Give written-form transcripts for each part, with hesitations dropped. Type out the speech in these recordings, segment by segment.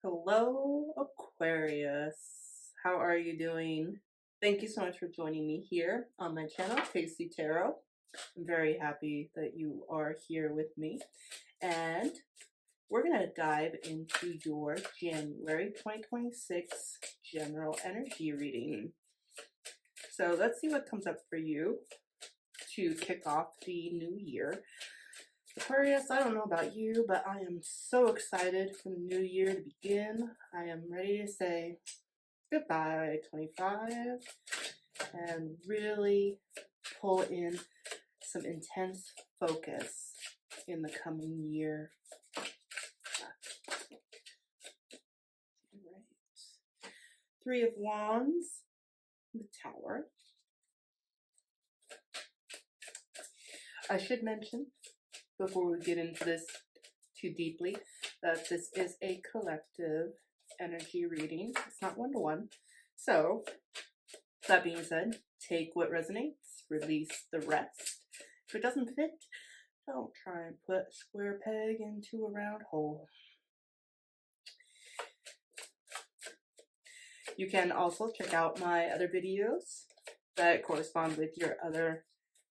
Hello, Aquarius. How are you doing? Thank you so much for joining me here on my channel, Tasty Tarot. I'm very happy that you are here with me. And we're going to dive into your January 2026 general energy reading. So let's see what comes up for you to kick off the new year. Aquarius, I don't know about you, but I am so excited for the new year to begin. I am ready to say goodbye 25 and really pull in some intense focus in the coming year. Right. Three of Wands, the Tower. I should mention, before we get into this too deeply, that this is a collective energy reading. It's not one-to-one. So, that being said, take what resonates, release the rest. If it doesn't fit, don't try and put a square peg into a round hole. You can also check out my other videos that correspond with your other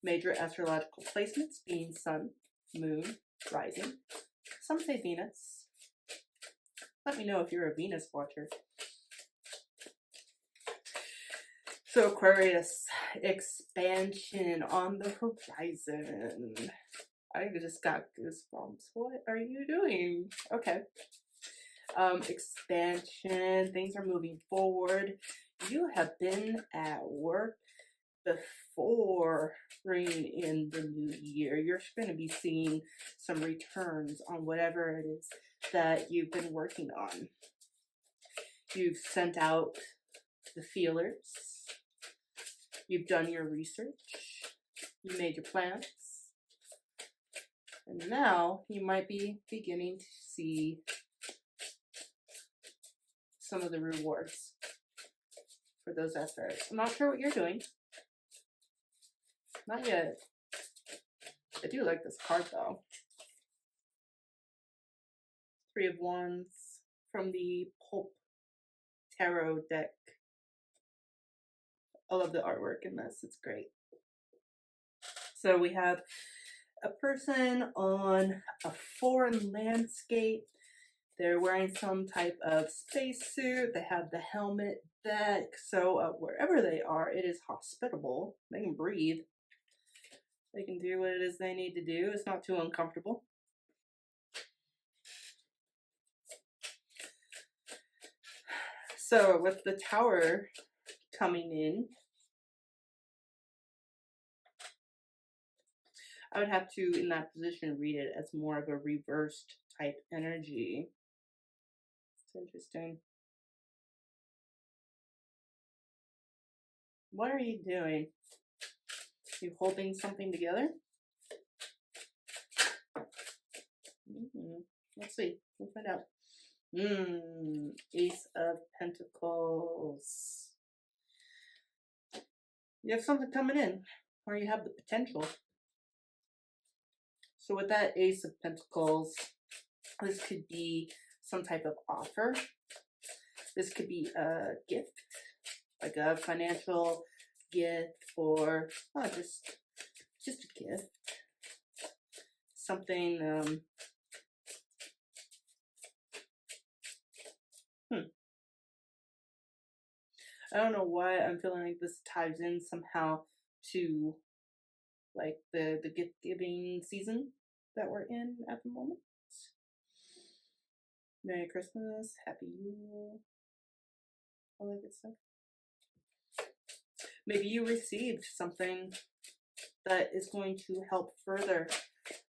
major astrological placements, being Sun, Moon, Rising. Some say Venus. Let me know if you're a Venus watcher. So Aquarius, expansion on the horizon. I just got goosebumps. What are you doing? Okay. Expansion, things are moving forward. You have been at work before bringing in the new year. You're going to be seeing some returns on whatever it is that you've been working on. You've sent out the feelers. You've done your research. You made your plans. And now you might be beginning to see some of the rewards for those efforts. I'm not sure what you're doing. Not yet. I do like this card though. Three of Wands from the Pulp Tarot deck. I love the artwork in this. It's great. So we have a person on a foreign landscape. They're wearing some type of spacesuit. They have the helmet deck. So wherever they are, it is hospitable. They can breathe. They can do what it is they need to do. It's not too uncomfortable. So with the Tower coming in, I would have to, in that position, read it as more of a reversed type energy. It's interesting. What are you doing? You holding something together? Let's see. We'll find out. Ace of Pentacles. You have something coming in, or you have the potential. So with that Ace of Pentacles, this could be some type of offer. This could be a gift, like a financial gift, or just a gift. Something, I don't know why I'm feeling like this ties in somehow to like the gift giving season that we're in at the moment. Merry Christmas, Happy New Year, all that good stuff. Maybe you received something that is going to help further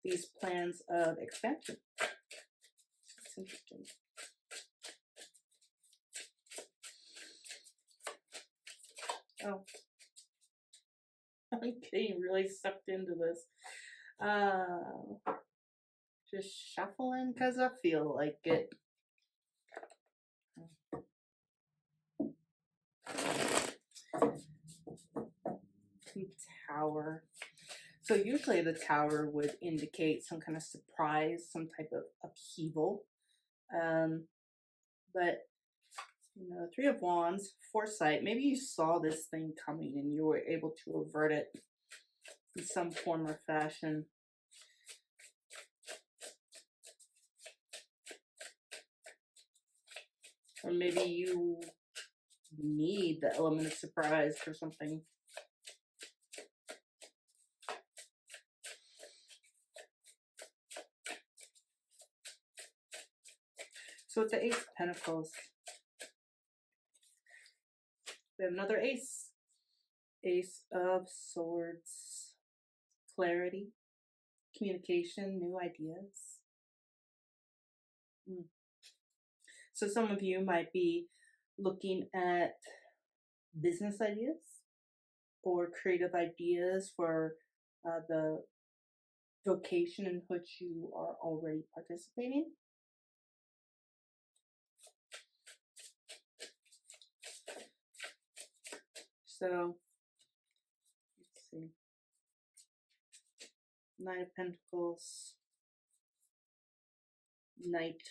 these plans of expansion. It's interesting. Oh, I'm getting really sucked into this. Just shuffling because I feel like it. Tower. So usually the Tower would indicate some kind of surprise, some type of upheaval. But, you know, Three of Wands, foresight. Maybe you saw this thing coming and you were able to avert it in some form or fashion. Or maybe you need the element of surprise for something. So it's the Ace of Pentacles. We have another ace. Ace of Swords. Clarity, communication, new ideas. So some of you might be looking at business ideas or creative ideas for the vocation in which you are already participating. So, let's see. Knight of Pentacles, Knight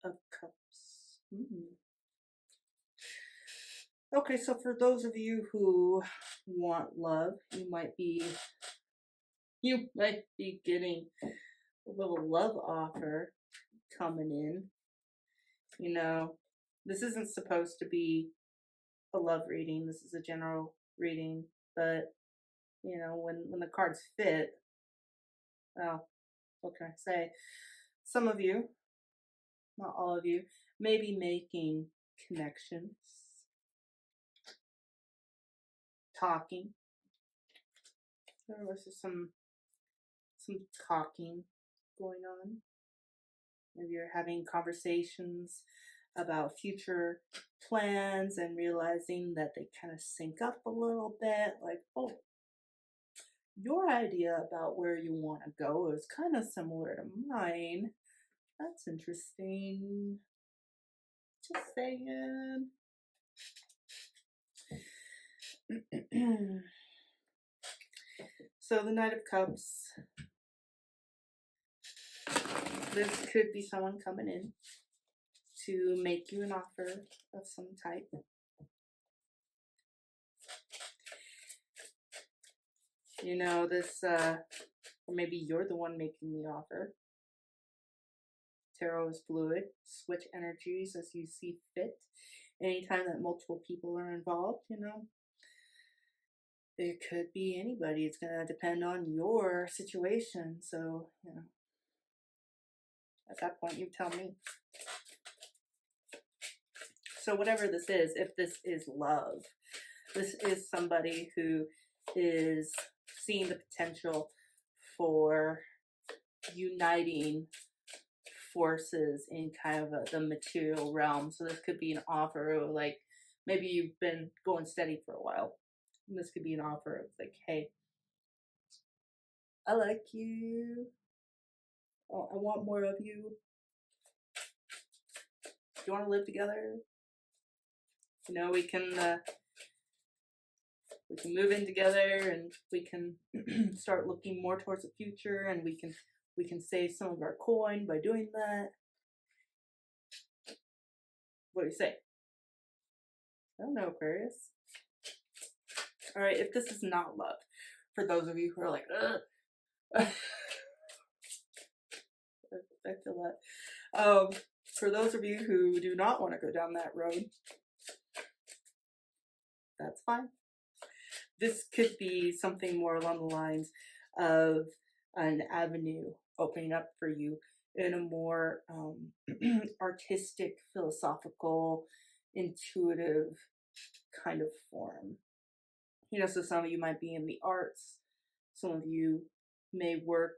of Cups. Okay, so for those of you who want love, you might be getting a little love offer coming in. You know, this isn't supposed to be a love reading. This is a general reading, but you know, when the cards fit, well, what can I say? Some of you, not all of you, may be making connections, talking. There was just some talking going on. Maybe you're having conversations about future plans and realizing that they kind of sync up a little bit. Like, oh, your idea about where you want to go is kind of similar to mine. That's interesting. Just saying. So the Knight of Cups. This could be someone coming in to make you an offer of some type. You know, this, or maybe you're the one making the offer. Tarot is fluid. Switch energies as you see fit. Anytime that multiple people are involved, you know, it could be anybody. It's going to depend on your situation. So, you know, at that point, you tell me. So whatever this is, if this is love, this is somebody who is seeing the potential for uniting forces in kind of the material realm. So this could be an offer of like, maybe you've been going steady for a while. And this could be an offer of like, hey, I like you. Oh, I want more of you. Do you want to live together? You know, we can move in together, and we can start looking more towards the future, and we can save some of our coin by doing that. What do you say? I don't know, Aquarius. All right, if this is not love, for those of you who are like, ugh, I feel that. For those of you who do not want to go down that road, that's fine. This could be something more along the lines of an avenue opening up for you in a more artistic, philosophical, intuitive kind of form. You know, so some of you might be in the arts. Some of you may work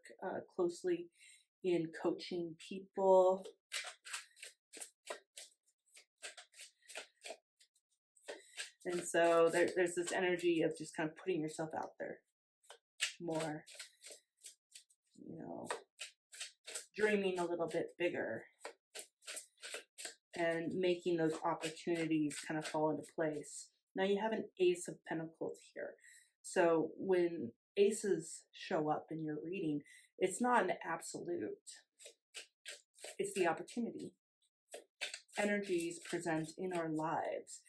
closely in coaching people. And so there's this energy of just kind of putting yourself out there more, you know, dreaming a little bit bigger and making those opportunities kind of fall into place. Now you have an Ace of Pentacles here. So when aces show up in your reading, it's not an absolute. It's the opportunity. energies present in our lives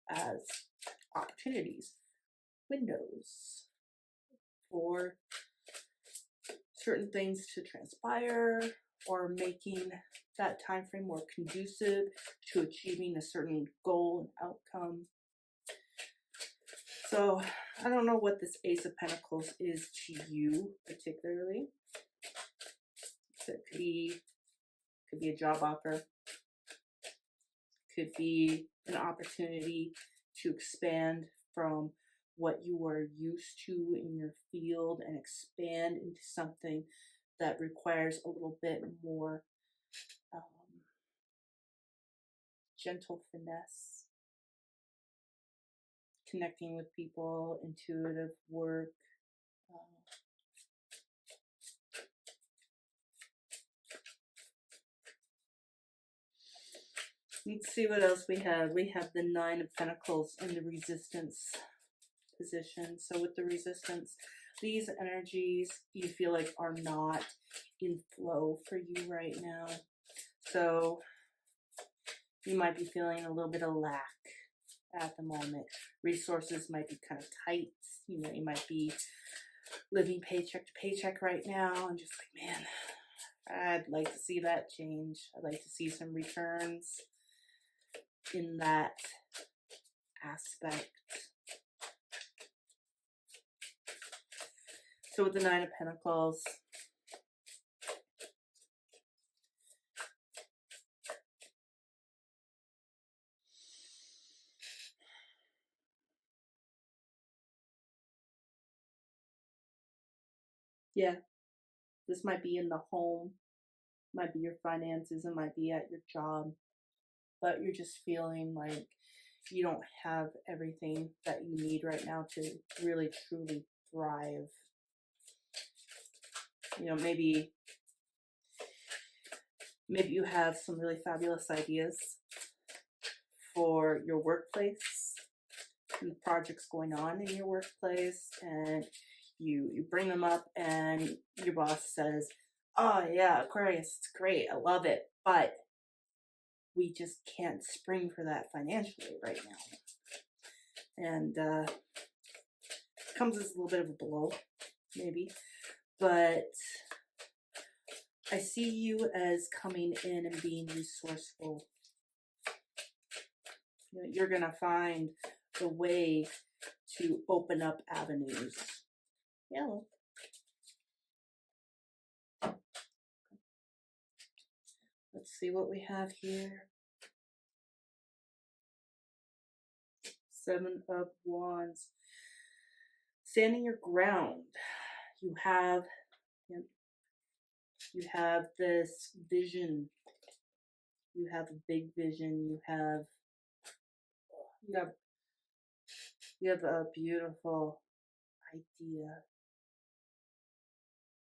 as opportunities, windows for certain things to transpire, or making that time frame more conducive to achieving a certain goal and outcome. So I don't know what this Ace of Pentacles is to you particularly. So it could be a job offer, could be an opportunity to expand from what you are used to in your field and expand into something that requires a little bit more gentle finesse, connecting with people, intuitive work. Let's see what else we have. We have the Nine of Pentacles in the Resistance position. So with the Resistance, these energies you feel like are not in flow for you right now. So you might be feeling a little bit of lack at the moment. Resources might be kind of tight. You know, you might be living paycheck to paycheck right now and just like, man, I'd like to see that change. I'd like to see some returns in that aspect. So with the Nine of Pentacles, yeah, this might be in the home, might be your finances, it might be at your job, but you're just feeling like you don't have everything that you need right now to really truly thrive. You know, maybe you have some really fabulous ideas for your workplace and the projects going on in your workplace, and you bring them up and your boss says, oh yeah, Aquarius, it's great, I love it, but we just can't spring for that financially right now. And comes as a little bit of a blow, maybe, but I see you as coming in and being resourceful. You know, you're gonna find a way to open up avenues. Yeah. Let's see what we have here. Seven of Wands. Standing your ground. You have this vision. You have a big vision. You have a beautiful idea.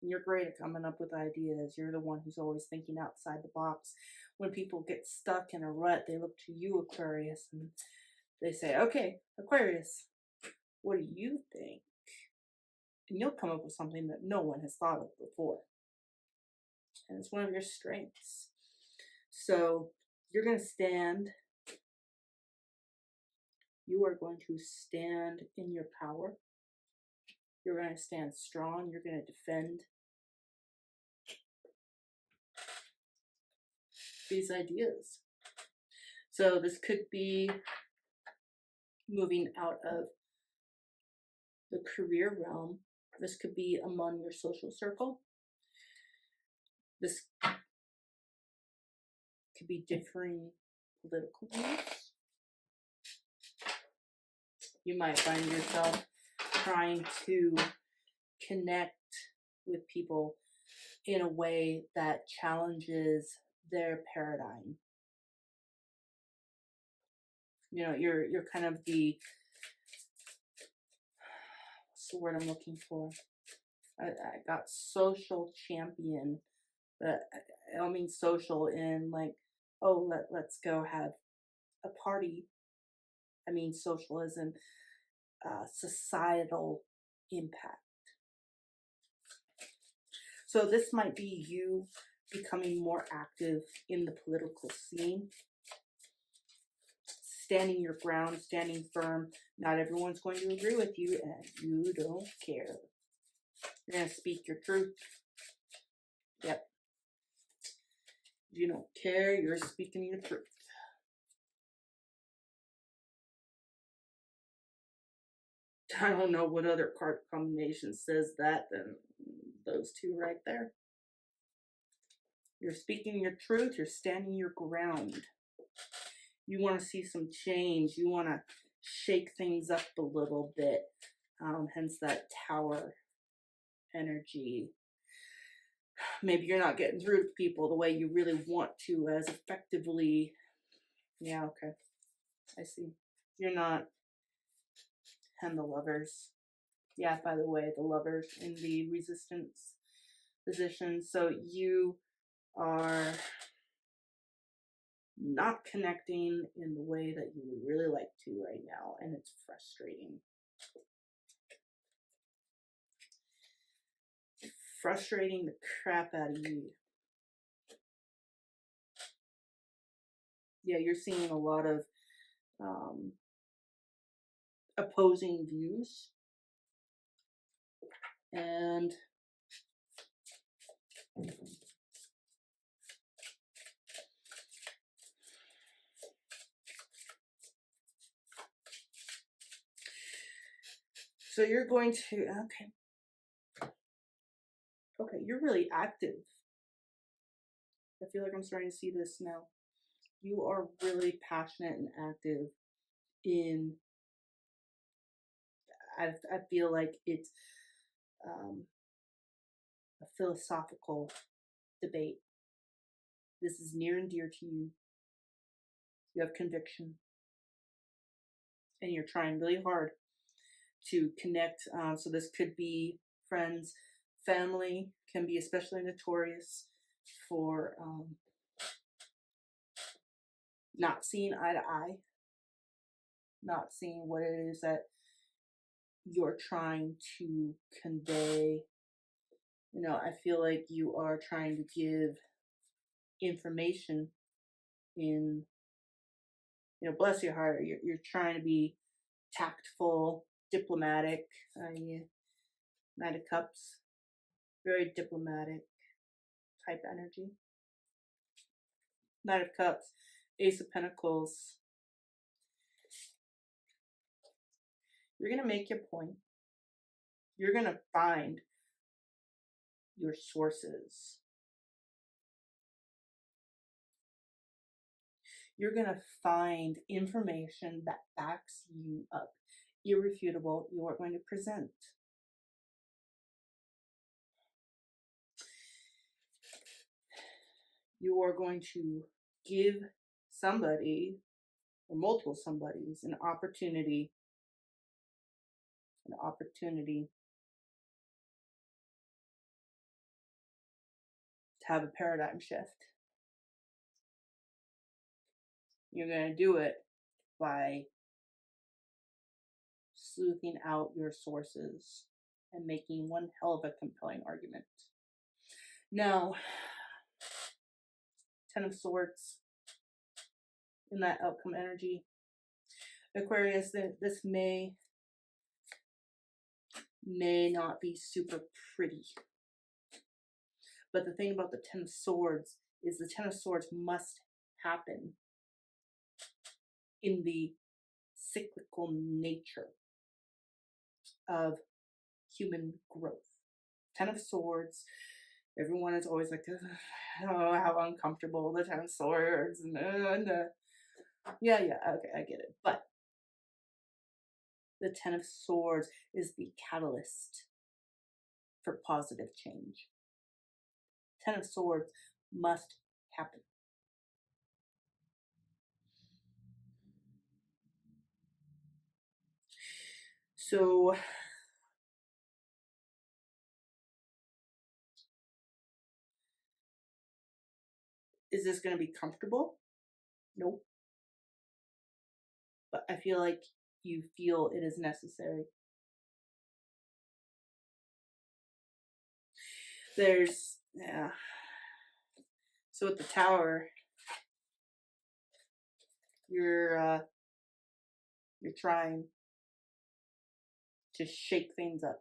You're great at coming up with ideas. You're the one who's always thinking outside the box. When people get stuck in a rut, they look to you, Aquarius, and they say, okay, Aquarius, what do you think? And you'll come up with something that no one has thought of before. And it's one of your strengths. So you're going to stand. You are going to stand in your power. You're going to stand strong. You're going to defend these ideas. So this could be moving out of the career realm. This could be among your social circle. This could be differing political views. You might find yourself trying to connect with people in a way that challenges their paradigm. You know, you're kind of the, what's the word I'm looking for? I got social champion, but I don't mean social in like, oh, let's go have a party. I mean socialism, societal impact. So this might be you becoming more active in the political scene. standing your ground, standing firm. Not everyone's going to agree with you, and you don't care. You're going to speak your truth. Yep. You don't care, you're speaking your truth. I don't know what other card combination says that than those two right there. You're speaking your truth, you're standing your ground. You want to see some change. You want to shake things up a little bit. Hence that Tower energy. Maybe you're not getting through to people the way you really want to, as effectively. Yeah, okay. I see. You're not. And the Lovers. Yeah, by the way, the Lovers in the Resistance position. So you are not connecting in the way that you would really like to right now, and it's frustrating. Frustrating the crap out of you. Yeah, you're seeing a lot of opposing views, and so you're going to, okay, you're really active. I feel like I'm starting to see this now. You are really passionate and active in, I feel like it's a philosophical debate. This is near and dear to you. You have conviction, and you're trying really hard to connect. So this could be friends, family, can be especially notorious for not seeing eye to eye, not seeing what it is that you're trying to convey. You know, I feel like you are trying to give information in, you know, bless your heart, you're trying to be tactful, diplomatic. Knight of Cups, very diplomatic type energy. Knight of Cups, Ace of Pentacles. You're going to make your point. You're going to find your sources. You're going to find information that backs you up. Irrefutable, you are going to present. You are going to give somebody or multiple somebodies an opportunity to have a paradigm shift. You're going to do it by sleuthing out your sources and making one hell of a compelling argument. Now, Ten of Swords in that outcome energy. Aquarius, this may not be super pretty. But the thing about the Ten of Swords is the Ten of Swords must happen in the cyclical nature of human growth. Ten of Swords, everyone is always like, oh, how uncomfortable, the Ten of Swords. Yeah, okay, I get it. But the Ten of Swords is the catalyst for positive change. Ten of Swords must happen. So is this going to be comfortable? Nope. But I feel like you feel it is necessary. There's, yeah. So with the Tower, you're You're trying to shake things up,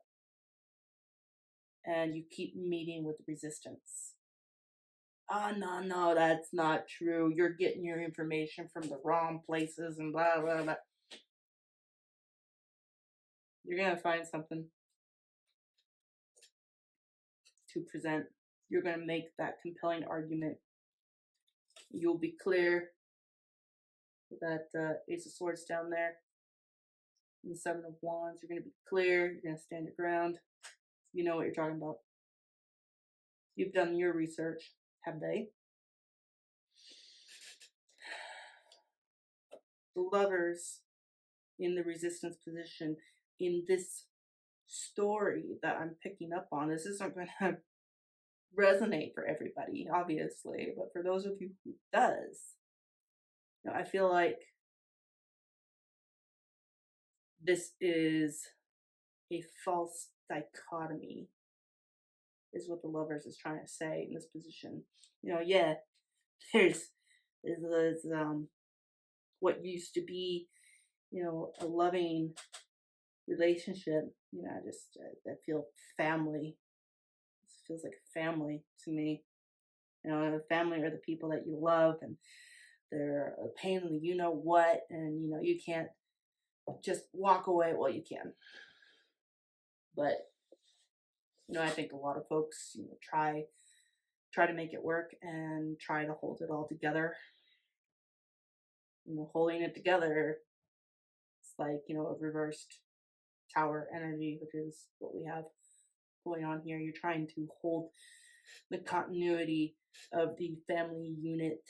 and you keep meeting with resistance. Oh, no, no, that's not true. You're getting your information from the wrong places and blah, blah, blah. You're going to find something to present. You're going to make that compelling argument. You'll be clear with that Ace of Swords down there and the Seven of Wands. You're going to be clear. You're going to stand your ground. You know what you're talking about. You've done your research, have they? The Lovers in the resistance position in this story that I'm picking up on. This isn't going to resonate for everybody, obviously, but for those of you who does, you know, I feel like this is a false dichotomy, is what the Lovers is trying to say in this position. You know, yeah, there's what used to be, you know, a loving relationship. You know, I feel family. This feels like family to me. You know, family are the people that you love, and they're a pain in the you know what, and you know you can't just walk away. Well, you can, but you know, I think a lot of folks, you know, try to make it work and try to hold it all together. You know, holding it together, it's like, you know, a reversed tower energy, which is what we have going on here. You're trying to hold the continuity of the family unit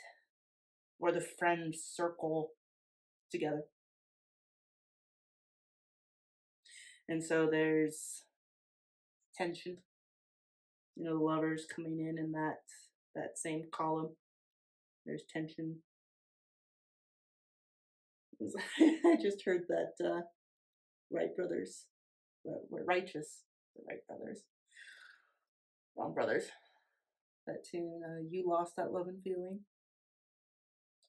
or the friend circle together. And so there's tension. You know, the Lovers coming in that same column. There's tension. I just heard that Wright brothers were righteous. The Wright brothers, wrong brothers. That tune, "You Lost That Love and Feeling."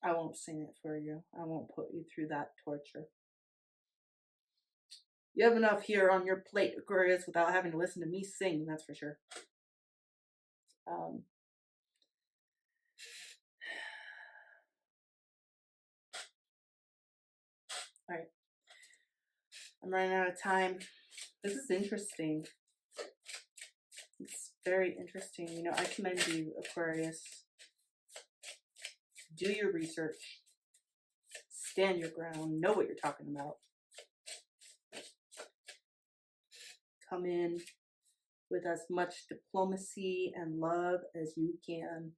I won't sing it for you. I won't put you through that torture. You have enough here on your plate, Aquarius, without having to listen to me sing, that's for sure. All right. I'm running out of time. This is interesting. It's very interesting. You know, I commend you, Aquarius. Do your research. Stand your ground. Know what you're talking about. Come in with as much diplomacy and love as you can.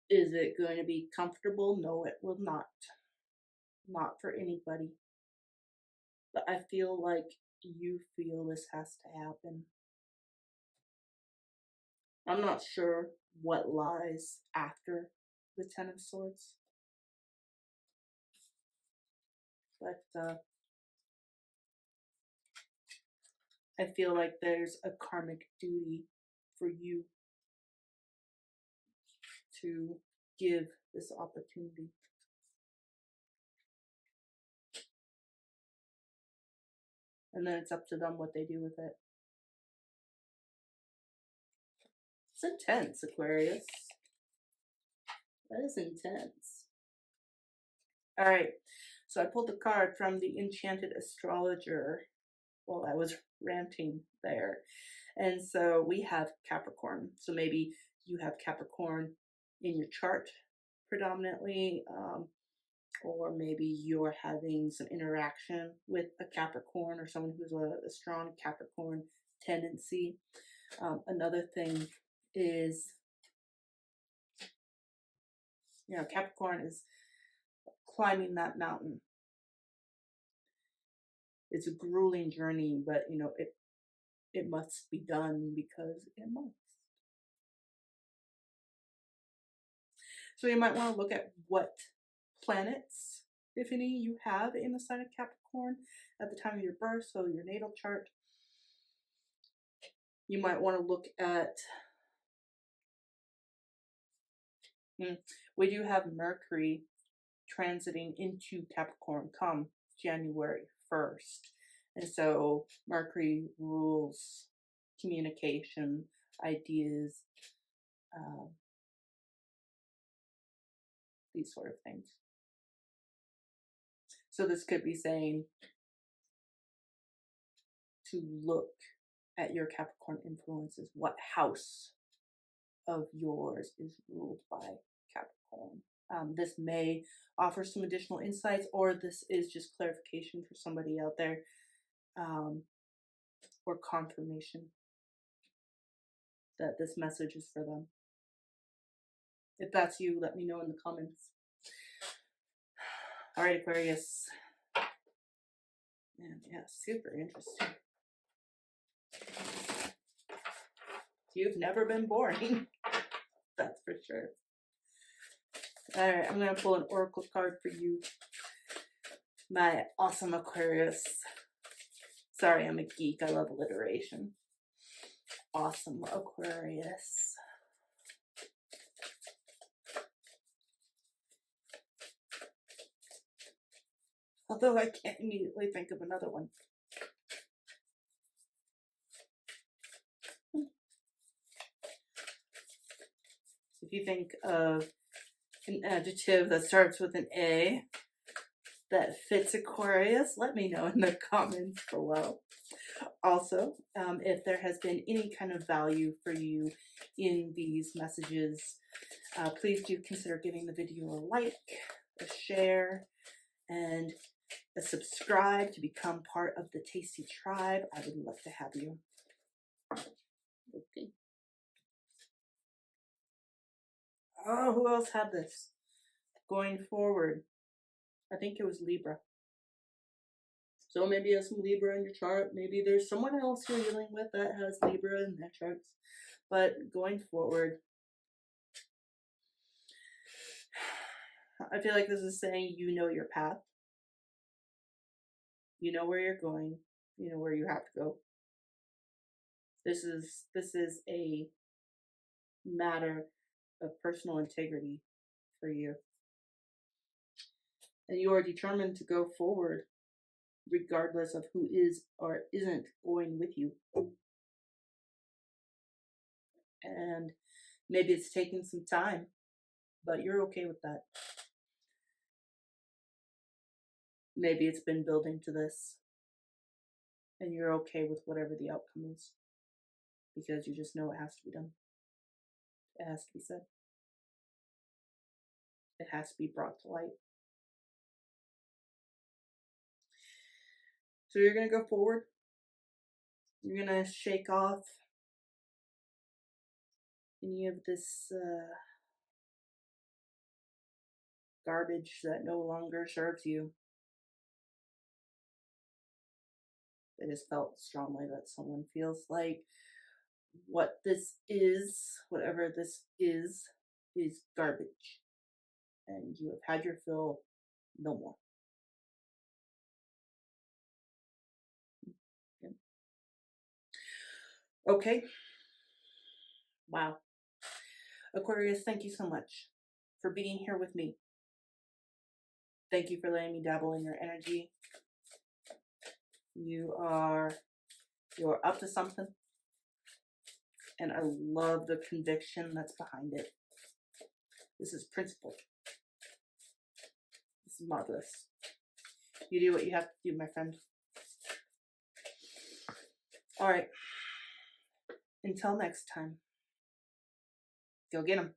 Is it going to be comfortable? No, it will not. Not for anybody. But I feel like you feel this has to happen. I'm not sure what lies after the Ten of Swords. But I feel like there's a karmic duty for you to give this opportunity. And then it's up to them what they do with it. It's intense, Aquarius. That is intense. All right. So I pulled the card from the Enchanted Astrologer while I was ranting there. And so we have Capricorn. So maybe you have Capricorn in your chart predominantly, or maybe you're having some interaction with a Capricorn or someone who's a strong Capricorn tendency. Another thing is, you know, Capricorn is climbing that mountain. It's a grueling journey, but you know, it must be done because it must. So you might want to look at what planets, if any, you have in the sign of Capricorn at the time of your birth, so your natal chart. You might want to look at, We do have Mercury transiting into Capricorn come January 1st. And so Mercury rules communication, ideas, these sort of things. So this could be saying to look at your Capricorn influences. What house of yours is ruled by Capricorn? This may offer some additional insights, or this is just clarification for somebody out there, or confirmation that this message is for them. If that's you, let me know in the comments. All right, Aquarius. And yeah, super interesting. You've never been boring. That's for sure. All right, I'm going to pull an oracle card for you, my awesome Aquarius. Sorry, I'm a geek. I love alliteration. Awesome Aquarius. Although I can't immediately think of another one. If you think of an adjective that starts with an A that fits Aquarius, let me know in the comments below. Also, if there has been any kind of value for you in these messages, please do consider giving the video a like, a share, and a subscribe to become part of the Tasty Tribe. I would love to have you. Okay. Oh, who else had this? Going forward, I think it was Libra. So maybe you have some Libra in your chart. Maybe there's someone else you're dealing with that has Libra in their charts. But going forward, I feel like this is saying you know your path. You know where you're going. You know where you have to go. This is a matter of personal integrity for you. And you are determined to go forward regardless of who is or isn't going with you. And maybe it's taking some time, but you're okay with that. Maybe it's been building to this, and you're okay with whatever the outcome is, because you just know it has to be done. It has to be said. It has to be brought to light. So you're going to go forward. You're going to shake off any of this garbage that no longer serves you. I just felt strongly that someone feels like what this is, whatever this is garbage. And you have had your fill, no more. Okay. Wow. Aquarius, thank you so much for being here with me. Thank you for letting me dabble in your energy. You're up to something. And I love the conviction that's behind it. This is principle. This is marvelous. You do what you have to do, my friend. All right. Until next time. Go get 'em.